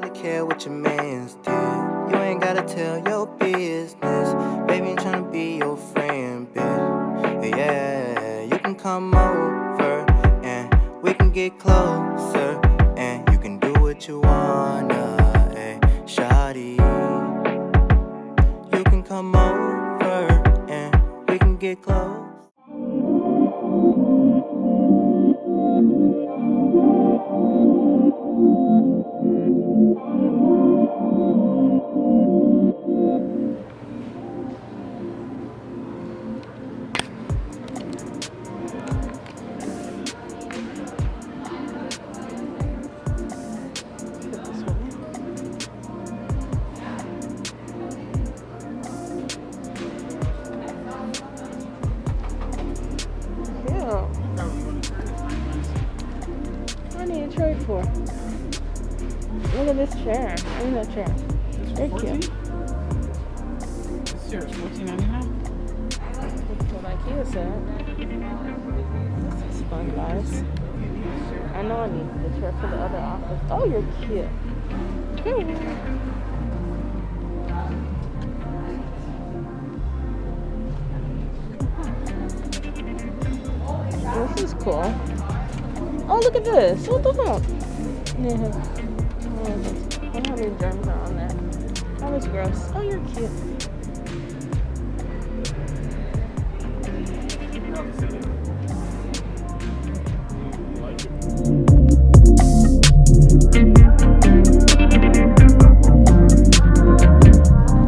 gotta care what your mans did. You ain't gotta tell your business. Baby, I'm tryna be your friend, bitch. Yeah, you can come over and we can get closer. And you can do what you wanna, hey, shawty. You can come over and we can get close. For. Look at this chair. I mean that chair. Very cute. This chair is $14.99. That's what IKEA said. This is fun, guys. I know I need the chair for the other office. Oh, you're cute. This is cool. Oh, look at this. What the fuck? Yeah. I don't know how many germs are on there. That was gross. Oh, you're cute.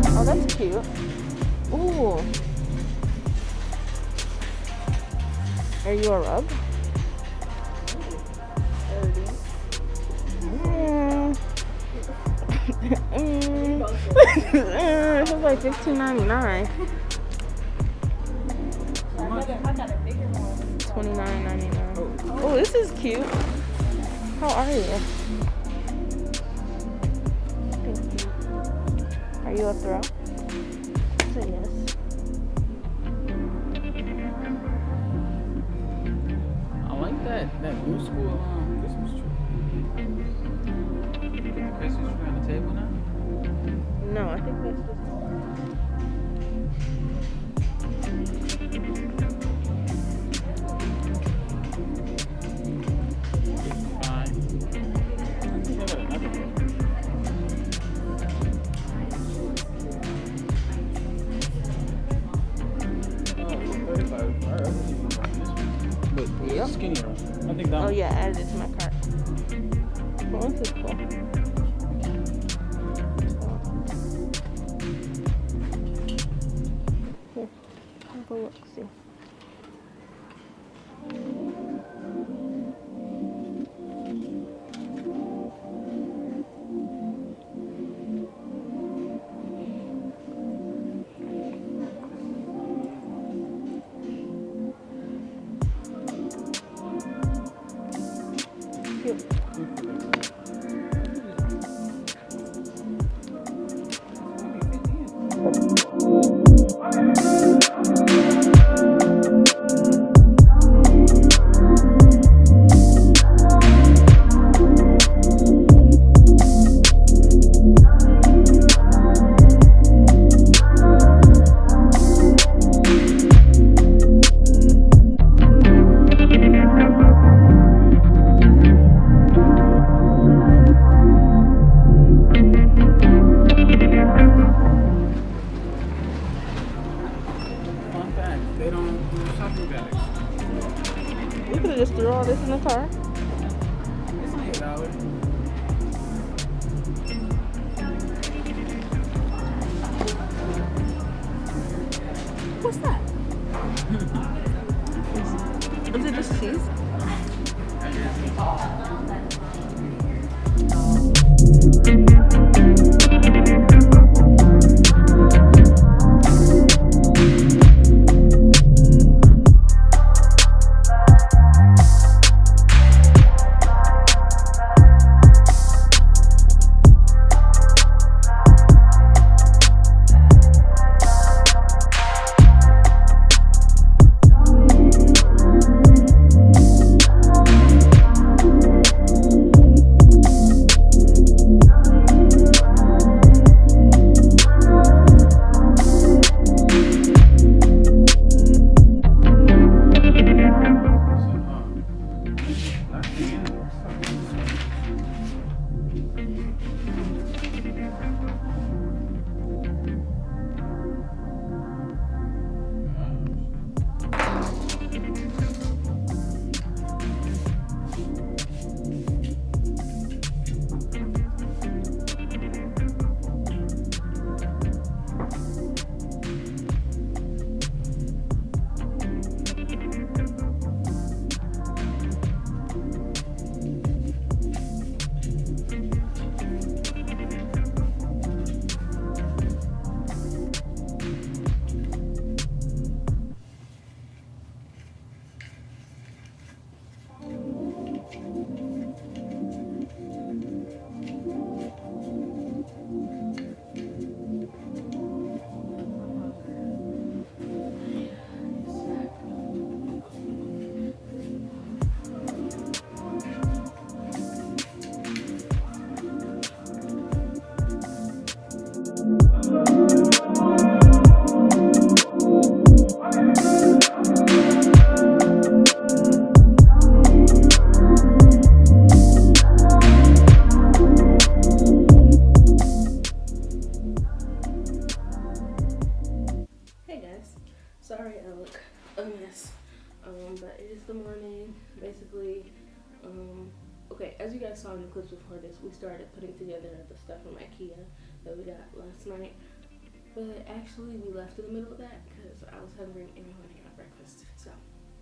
Oh, that's cute. Ooh. Are you a rug? It was like $15.99. $29.99. Oh, this is cute. How are you? Thank you. Are you a throw? Say yes. I like that new school Christmas tree. Put the Christmas tree on the table now? No, I think that's just. Yep. Skinnier. I think that Oh one. yeah, added it to my cart. Well, this is cool. Here, I'll go look, see. We could have just threw all this in the car. It's only $1. What's that? Is it just cheese? Okay, as you guys saw in the clips before this, we started putting together the stuff from IKEA that we got last night. But actually, we left in the middle of that because I was hungry and we wanted to get breakfast. So,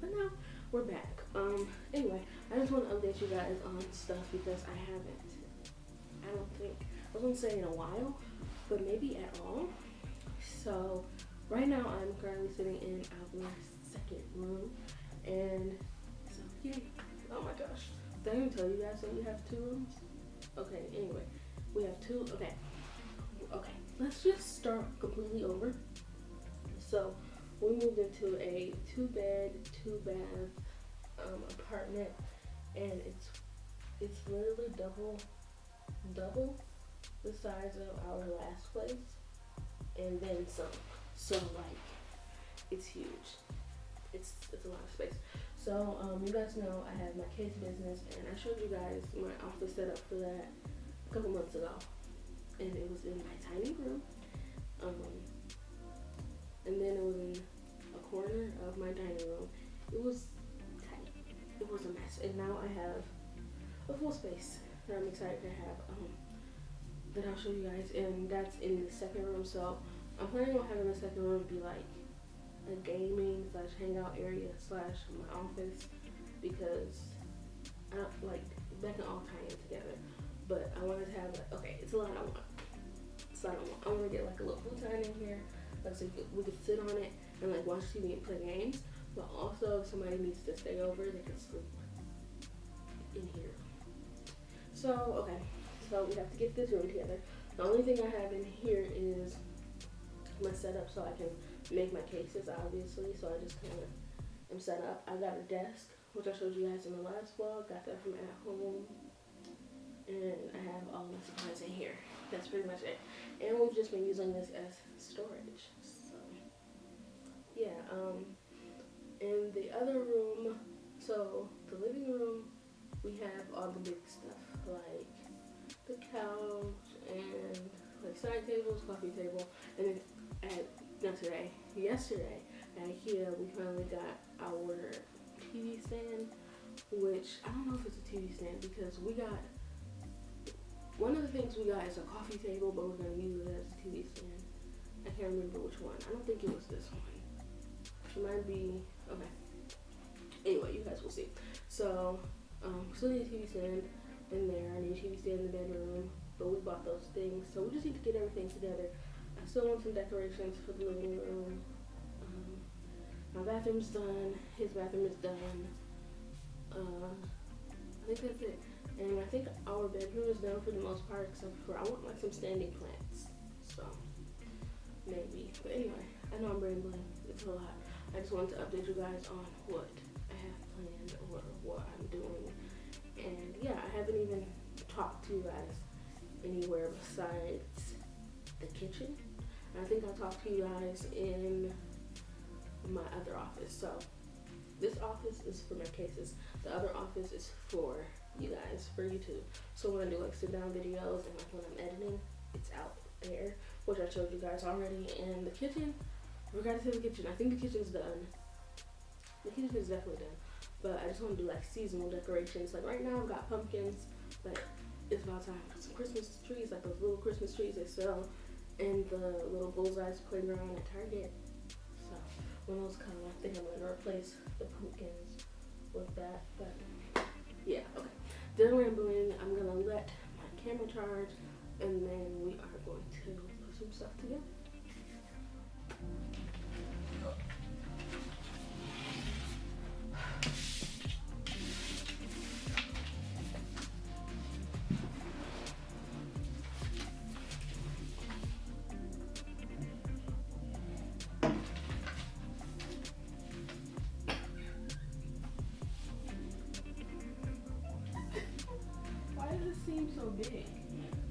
but now we're back. Anyway, I just want to update you guys on stuff because I don't think, I was gonna say in a while, but maybe at all. So, right now I'm currently sitting in our second room, and so yay! Oh my gosh! Did I even tell you guys that we have 2 rooms? Okay. Anyway, we have 2. Okay. Let's just start completely over. So, we moved into a 2-bed, 2-bath apartment, and it's literally double the size of our last place, and then some. So like, it's huge. It's a lot of space. So you guys know I have my case business, and I showed you guys my office setup for that a couple months ago, and it was in my tiny room, and then it was in a corner of my dining room. It was tiny. It was a mess, and now I have a full space that I'm excited to have. That I'll show you guys, and that's in the second room. So I'm planning on having the second room be like a gaming / hangout area / my office, because I don't, like, that can all tie in together. But I wanted to have it's a lot I want. I want to get like a little futon in here, like so we could sit on it and like watch TV and play games. But also, if somebody needs to stay over, they can sleep in here. So so we have to get this room together. The only thing I have in here is my setup, so I can make my cases, obviously. So I just kind of am set up. I got a desk, which I showed you guys in the last vlog. Got that from at home, and I have all my supplies in here. That's pretty much it. And we've just been using this as storage. So yeah. In the other room, so the living room, we have all the big stuff like the couch and like side tables, coffee table, and then yesterday at IKEA we finally got our TV stand, which I don't know if it's a TV stand because we got, one of the things we got is a coffee table, but we're gonna use it as a TV stand. I can't remember which one. I don't think it was this one. It might be, okay. Anyway, you guys will see. So, still need a TV stand in there. I need a TV stand in the bedroom, but we bought those things. So we just need to get everything together. I still want some decorations for the living room. My bathroom's done. His bathroom is done. I think that's it. And I think our bedroom is done for the most part, except for I want like some standing plants. So, maybe. But anyway, I know I'm rambling. It's a lot. I just wanted to update you guys on what I have planned or what I'm doing. And yeah, I haven't even talked to you guys anywhere besides the kitchen. And I think I talked to you guys in my other office. So this office is for my cases. The other office is for you guys, for YouTube. So when I do like sit down videos and like when I'm editing, it's out there, which I showed you guys already. And the kitchen, I forgot to say the kitchen. I think the kitchen's done. The kitchen is definitely done. But I just want to do like seasonal decorations. Like right now I've got pumpkins, but it's about time for some Christmas trees, like those little Christmas trees they sell in the little Bullseyes playground at Target. So when those come, I think I'm gonna replace the pumpkins with that. But yeah, okay. Done rambling. I'm gonna let my camera charge, and then we are going to put some stuff together. Why does it seem so big?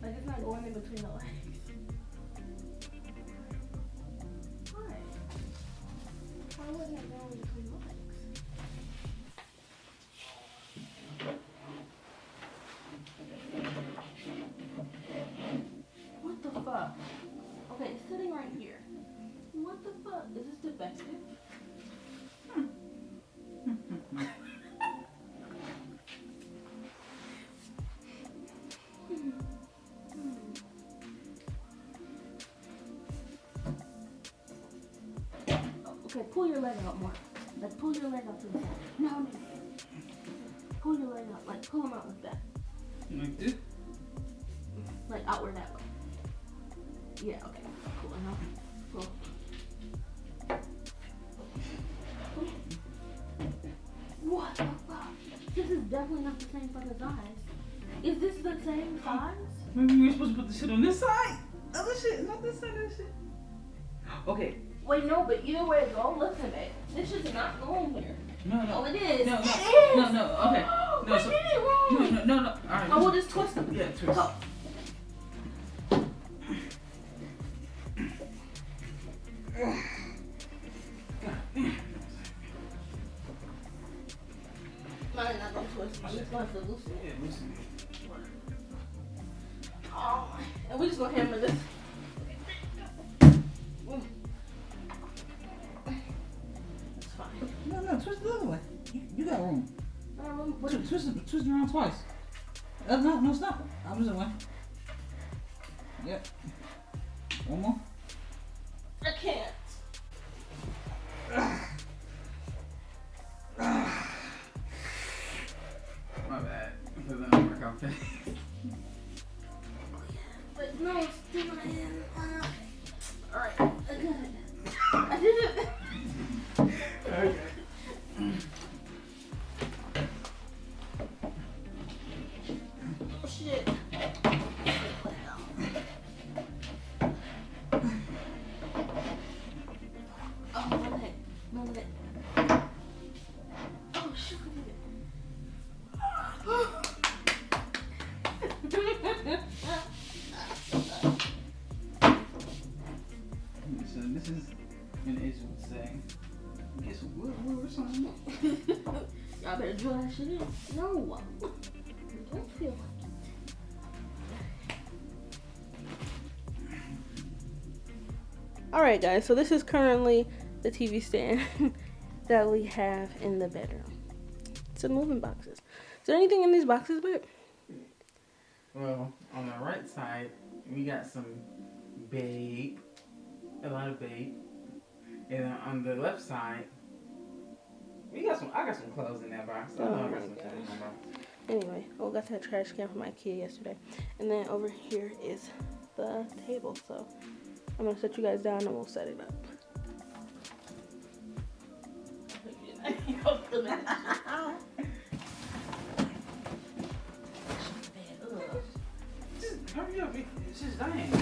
Like it's not going in between the legs. Why? Why wouldn't it go in between the legs? What the fuck? Okay, it's sitting right here. What the fuck? Is this defective? Okay, pull your leg out more. Like, pull your leg out to the side. No. Pull your leg out. Like, pull them out like that. Like this? Like, outward that way. Yeah, okay. Cool. Now, pull. What the fuck? This is definitely not the same fucking size. Is this the same size? Maybe we were supposed to put the shit on this side. Other shit, not this side, that shit. Okay. Wait, no, but either way it goes, listen, babe. This shit's not going here. No. Oh, it is. No. It is. No. Okay. No, I did it wrong. No. All right. I will just twist them. Yeah, twist. Go. Mine's not gonna twist. I'm just gonna have to loosen it. Yeah, loosen it. Oh, and we're just gonna hammer this. It's fine. No, twist the other way. You got room. Twist it around twice. No, stop. Opposite way. Yep. One more. I can't. My bad. Because that don't work out fast. But no, it's still not in. Alright, I did it. I did it. Okay. Oh shit. Oh, no leg. Oh shit, So this is an Asian would say. Get some wood or something. Y'all better drill that shit in. No. I don't feel like it. Alright guys, so this is currently the TV stand that we have in the bedroom. It's in moving boxes. Is there anything in these boxes, babe? Well, on the right side, we got some babe. A lot of babe. And then on the left side, I got some clothes in that box. I know I got some clothes in that box. Anyway, I got that trash can from IKEA yesterday. And then over here is the table. So I'm going to set you guys down and we'll set it up. Just hurry up. It's just dying.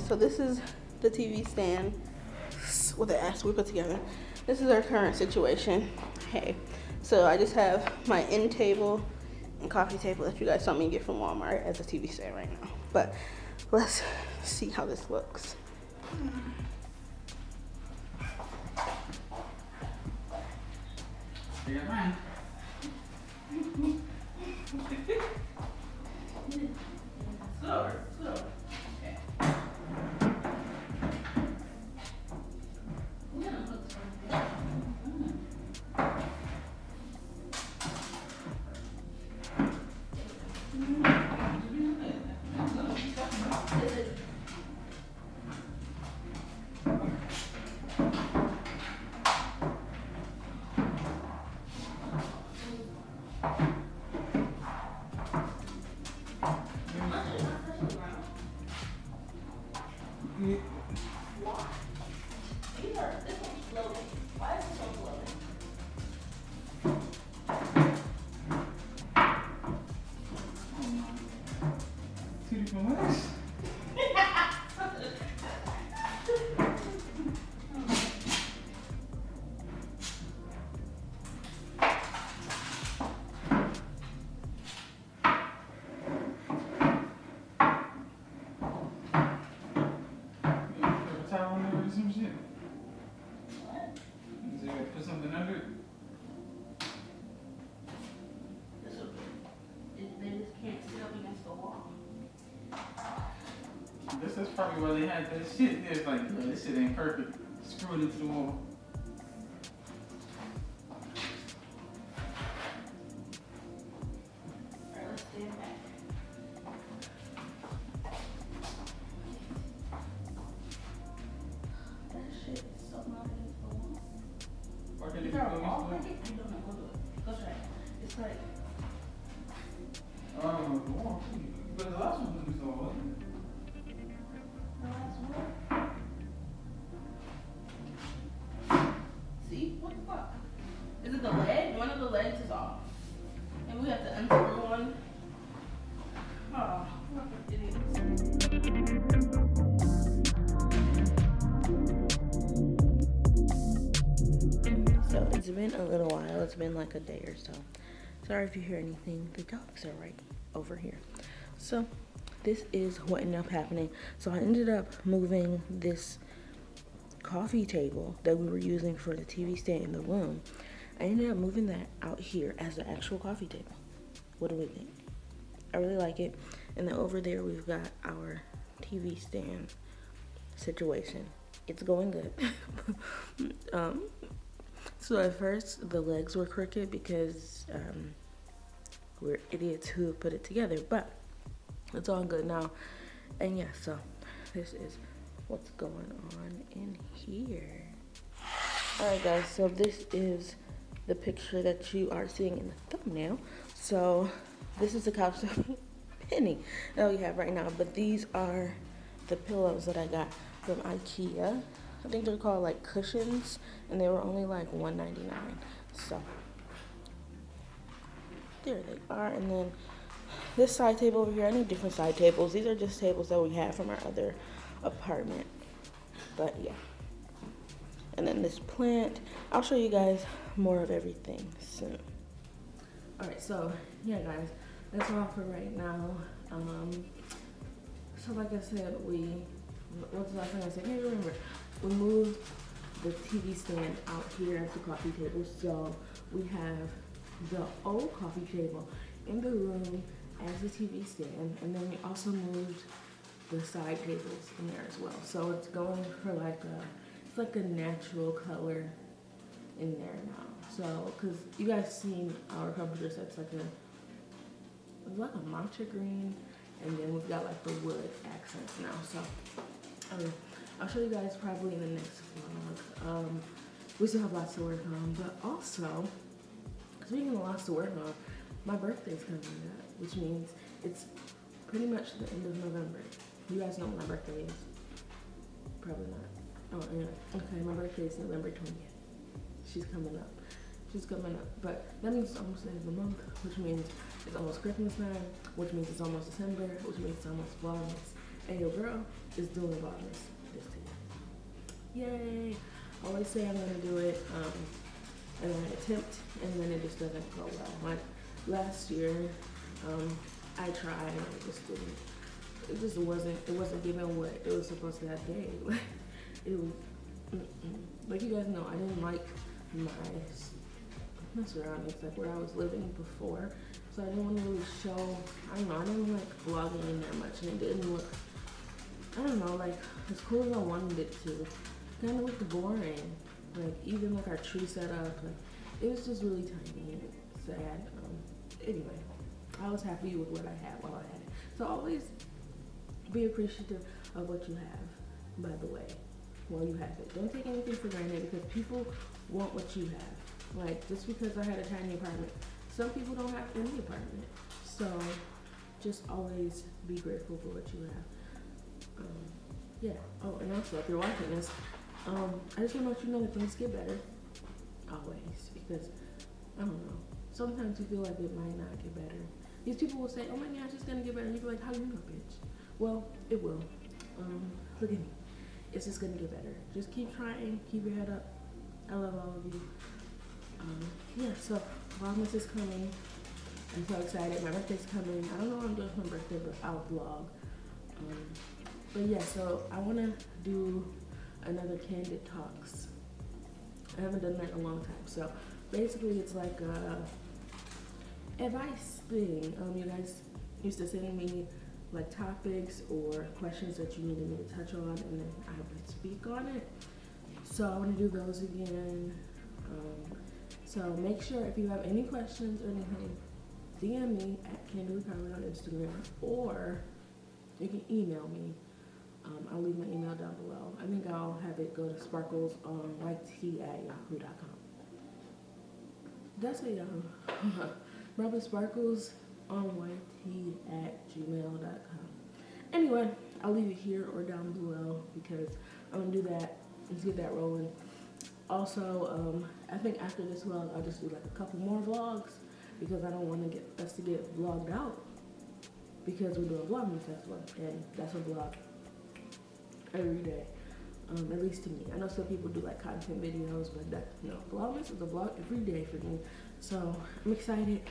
So this is the TV stand with the ass we put together. This is our current situation. Hey, so I just have my end table and coffee table that you guys saw me get from Walmart as a TV stand right now. But let's see how this looks. Yeah. Slower. some shit. What? So you gotta put something under it? This will they just can't sit up against the wall. This is probably why they had that shit. It's like, yo, this shit ain't perfect. Screw it into the wall. Alright, let's stand back. That shit is so not against the wall. Why can't Is you there go a wall against bracket? I don't know. Go do it. Go try it. It's like, the wall? The wall. But the last one was against the wall, wasn't it? the last one. See? What the fuck? Is it the leg? One of the legs is off. And we have to unscrew one. Oh, fucking idiots. So it's been a little while. It's been like a day or so. Sorry if you hear anything. The dogs are right over here. So this is what ended up happening. So I ended up moving this coffee table that we were using for the TV stand in the room. I ended up moving that out here as the actual coffee table. What do we think? I really like it. And then over there we've got our TV stand situation. It's going good. So at first the legs were crooked because we're idiots who put it together, but it's all good now. And yeah, so this is what's going on in here. Alright guys, so this is the picture that you are seeing in the thumbnail. So this is the couch Penny that we have right now, but these are the pillows that I got from IKEA. I think they're called like cushions, and they were only like $1.99. So there they are. And then this side table over here, I need different side tables. These are just tables that we had from our other apartment. But yeah. And then this plant, I'll show you guys more of everything soon. All right, so yeah guys, that's all for right now. So like I said, what's the last thing I said? I can't remember. We moved the TV stand out here as the coffee table. So we have the old coffee table in the room as the TV stand. And then we also moved the side tables in there as well. So it's going for it's like a natural color in there now. So, cause you guys seen our comforter sets it's like a matcha green. And then we've got like the wood accents now. So, I'll show you guys probably in the next vlog. We still have lots to work on, but also, speaking of lots to work on, my birthday's coming up, which means it's pretty much the end of November. You guys know what my birthday is? Probably not. Oh, anyway. Okay, my birthday is November 20th. She's coming up. But that means it's almost the end of the month, which means it's almost Christmas time, which means it's almost December, which means it's almost vlogmas. And your girl is doing the vlogmas this year. Yay! I always say I'm gonna do it, and then I attempt, and then it just doesn't go well. Like last year, I tried, and it just didn't. It wasn't giving what it was supposed to have gave. It was, like you guys know, I didn't like my surroundings, like where I was living before. So I didn't want to really show, I didn't like vlogging in there much, and it didn't look, I don't know, like as cool as I wanted it to. Kind of looked boring. Like even like our tree setup, like it was just really tiny and sad. Anyway, I was happy with what I had while I had it. So always be appreciative of what you have, by the way, while you have it. Don't take anything for granted because people want what you have. Like just because I had a tiny apartment, some people don't have any apartment. So just always be grateful for what you have. Yeah. Oh, and also if you're watching this, I just want to let you know that things get better. Always. Because, I don't know. Sometimes you feel like it might not get better. These people will say, oh my gosh, it's going to get better. And you be like, how do you know, bitch? Well, it will. Look at me. It's just going to get better. Just keep trying. Keep your head up. I love all of you. Yeah, so Vlogmas is coming. I'm so excited. My birthday's coming. I don't know what I'm doing for my birthday, but I'll vlog. But yeah, so I want to do another Candid Talks. I haven't done that in a long time. So basically it's like a advice thing. You guys used to send me like topics or questions that you needed me to touch on, and then I would speak on it. So I want to do those again. So make sure if you have any questions or anything, DM me at Candy Recovery on Instagram, or you can email me. I'll leave my email down below. I think I'll have it go to sparkles on yt@yahoo.com. That's it, y'all. Probably sparkles on yt@gmail.com. Anyway, I'll leave it here or down below because I'm gonna do that. Let's get that rolling. Also, I think after this vlog, I'll just do like a couple more vlogs because I don't want to get us to get vlogged out because we're doing vlogmas festival, and that's a vlog every day, at least to me. I know some people do like content videos, but that, you know, vlogmas is a vlog every day for me. So I'm excited.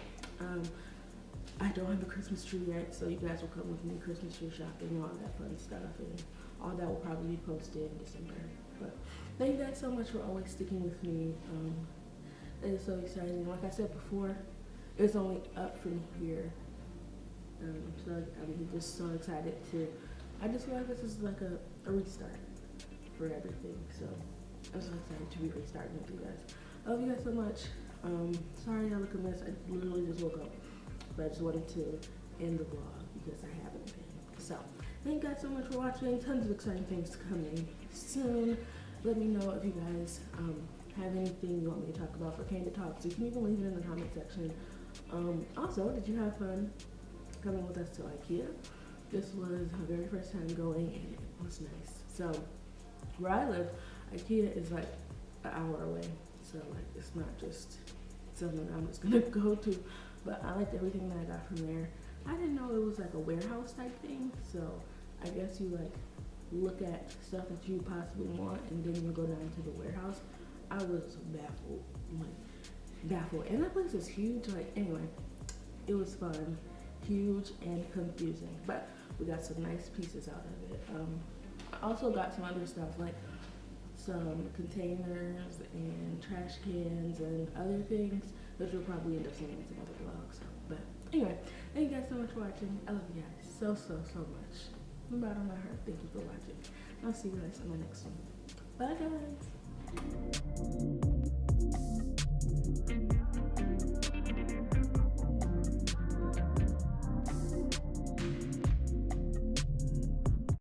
I don't have a Christmas tree yet, so you guys will come with me Christmas tree shopping and all that fun stuff, and all that will probably be posted in December. But thank you guys so much for always sticking with me. It is so exciting. Like I said before, it's only up from here. So I'm just so excited to. I just feel like this is like a restart for everything. So I'm so excited to be restarting with you guys. I love you guys so much. Sorry I look a mess. I literally just woke up, but I just wanted to end the vlog because I haven't been. So thank you guys so much for watching. Tons of exciting things coming soon. Let me know if you guys have anything you want me to talk about for Candid Talks. You can even leave it in the comment section. Also, did you have fun coming with us to IKEA? This was my very first time going, and it was nice. So where I live, IKEA is like an hour away. So like it's not just something I'm just gonna go to, but I liked everything that I got from there. I didn't know it was like a warehouse type thing, so I guess you like look at stuff that you possibly want and then you go down to the warehouse. I was baffled, and that place is huge. Like, anyway, it was fun, huge and confusing, but we got some nice pieces out of it. I also got some other stuff like some containers and trash cans and other things that you'll probably end up seeing in some other vlogs. But anyway, thank you guys so much for watching. I love you guys so much. From the bottom of my heart, thank you for watching. I'll see you guys in my next one. Bye guys.